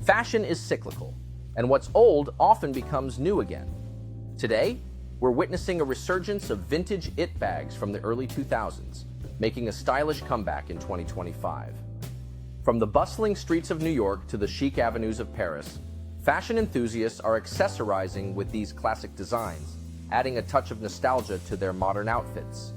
Fashion is cyclical, and what's old often becomes new again. Today, we're witnessing a resurgence of vintage it bags from the early 2000s, making a stylish comeback in 2025. From the bustling streets of New York to the chic avenues of Paris, fashion enthusiasts are accessorizing with these classic designs, adding a touch of nostalgia to their modern outfits.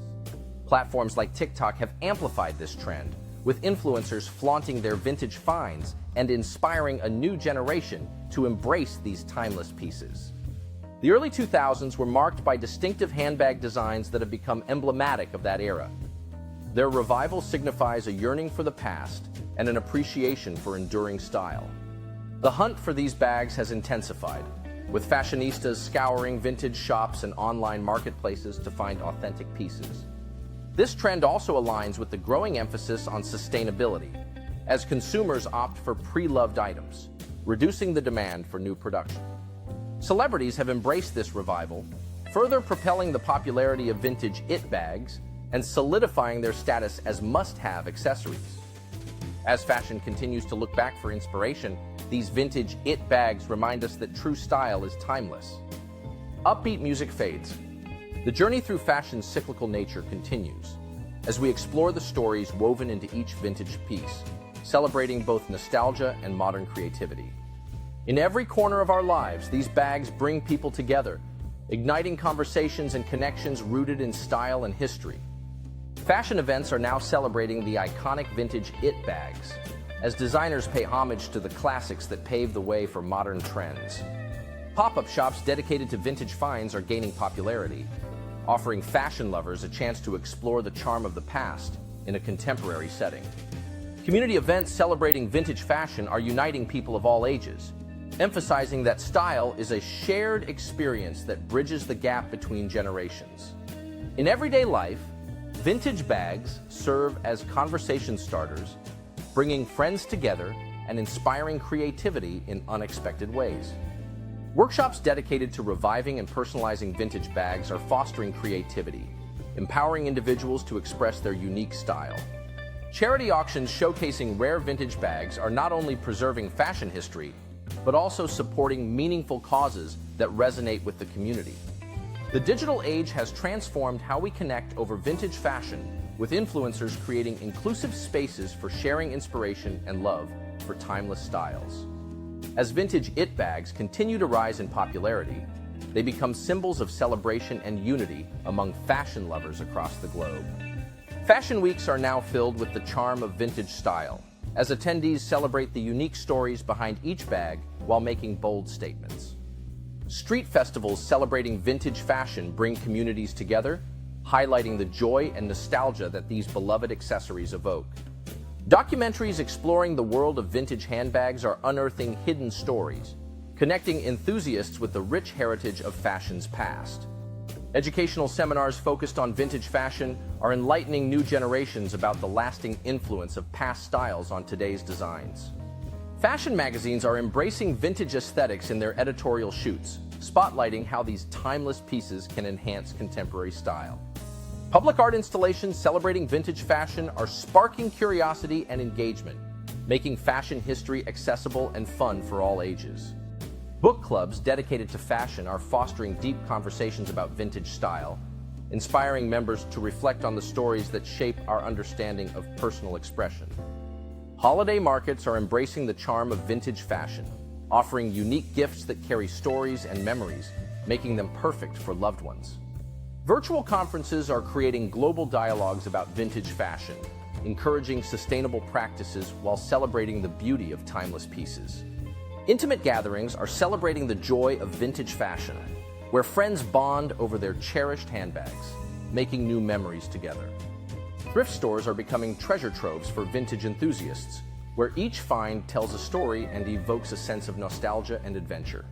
Platforms like TikTok have amplified this trend, with influencers flaunting their vintage finds and inspiring a new generation to embrace these timeless pieces. The early 2000s were marked by distinctive handbag designs that have become emblematic of that era. Their revival signifies a yearning for the past and an appreciation for enduring style. The hunt for these bags has intensified, with fashionistas scouring vintage shops and online marketplaces to find authentic pieces. This trend also aligns with the growing emphasis on sustainability, as consumers opt for pre-loved items, reducing the demand for new production. Celebrities have embraced this revival, further propelling the popularity of vintage it bags and solidifying their status as must-have accessories. As fashion continues to look back for inspiration, these vintage it bags remind us that true style is timeless. Upbeat music fades. The journey through fashion's cyclical nature continues, as we explore the stories woven into each vintage piece, celebrating both nostalgia and modern creativity. In every corner of our lives, these bags bring people together, igniting conversations and connections rooted in style and history. Fashion events are now celebrating the iconic vintage it bags, as designers pay homage to the classics that paved the way for modern trends. Pop-up shops dedicated to vintage finds are gaining popularity, offering fashion lovers a chance to explore the charm of the past in a contemporary setting. Community events celebrating vintage fashion are uniting people of all ages, emphasizing that style is a shared experience that bridges the gap between generations. In everyday life, vintage bags serve as conversation starters, bringing friends together and inspiring creativity in unexpected ways. Workshops dedicated to reviving and personalizing vintage bags are fostering creativity, empowering individuals to express their unique style. Charity auctions showcasing rare vintage bags are not only preserving fashion history, but also supporting meaningful causes that resonate with the community. The digital age has transformed how we connect over vintage fashion, with influencers creating inclusive spaces for sharing inspiration and love for timeless styles. As vintage it bags continue to rise in popularity, they become symbols of celebration and unity among fashion lovers across the globe. Fashion weeks are now filled with the charm of vintage style, as attendees celebrate the unique stories behind each bag while making bold statements. Street festivals celebrating vintage fashion bring communities together, highlighting the joy and nostalgia that these beloved accessories evoke. Documentaries exploring the world of vintage handbags are unearthing hidden stories, connecting enthusiasts with the rich heritage of fashion's past. Educational seminars focused on vintage fashion are enlightening new generations about the lasting influence of past styles on today's designs. Fashion magazines are embracing vintage aesthetics in their editorial shoots, spotlighting how these timeless pieces can enhance contemporary style. Public art installations celebrating vintage fashion are sparking curiosity and engagement, making fashion history accessible and fun for all ages. Book clubs dedicated to fashion are fostering deep conversations about vintage style, inspiring members to reflect on the stories that shape our understanding of personal expression. Holiday markets are embracing the charm of vintage fashion, offering unique gifts that carry stories and memories, making them perfect for loved ones. Virtual conferences are creating global dialogues about vintage fashion, encouraging sustainable practices while celebrating the beauty of timeless pieces. Intimate gatherings are celebrating the joy of vintage fashion, where friends bond over their cherished handbags, making new memories together. Thrift stores are becoming treasure troves for vintage enthusiasts, where each find tells a story and evokes a sense of nostalgia and adventure.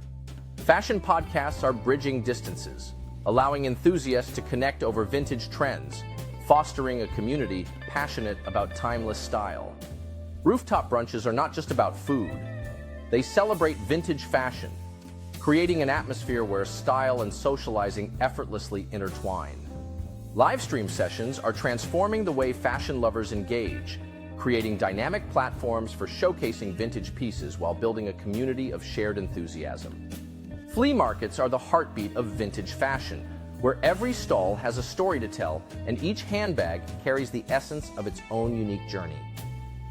Fashion podcasts are bridging distances, allowing enthusiasts to connect over vintage trends, fostering a community passionate about timeless style. Rooftop brunches are not just about food. They celebrate vintage fashion, creating an atmosphere where style and socializing effortlessly intertwine. Live stream sessions are transforming the way fashion lovers engage, creating dynamic platforms for showcasing vintage pieces while building a community of shared enthusiasm. Flea markets are the heartbeat of vintage fashion, where every stall has a story to tell and each handbag carries the essence of its own unique journey.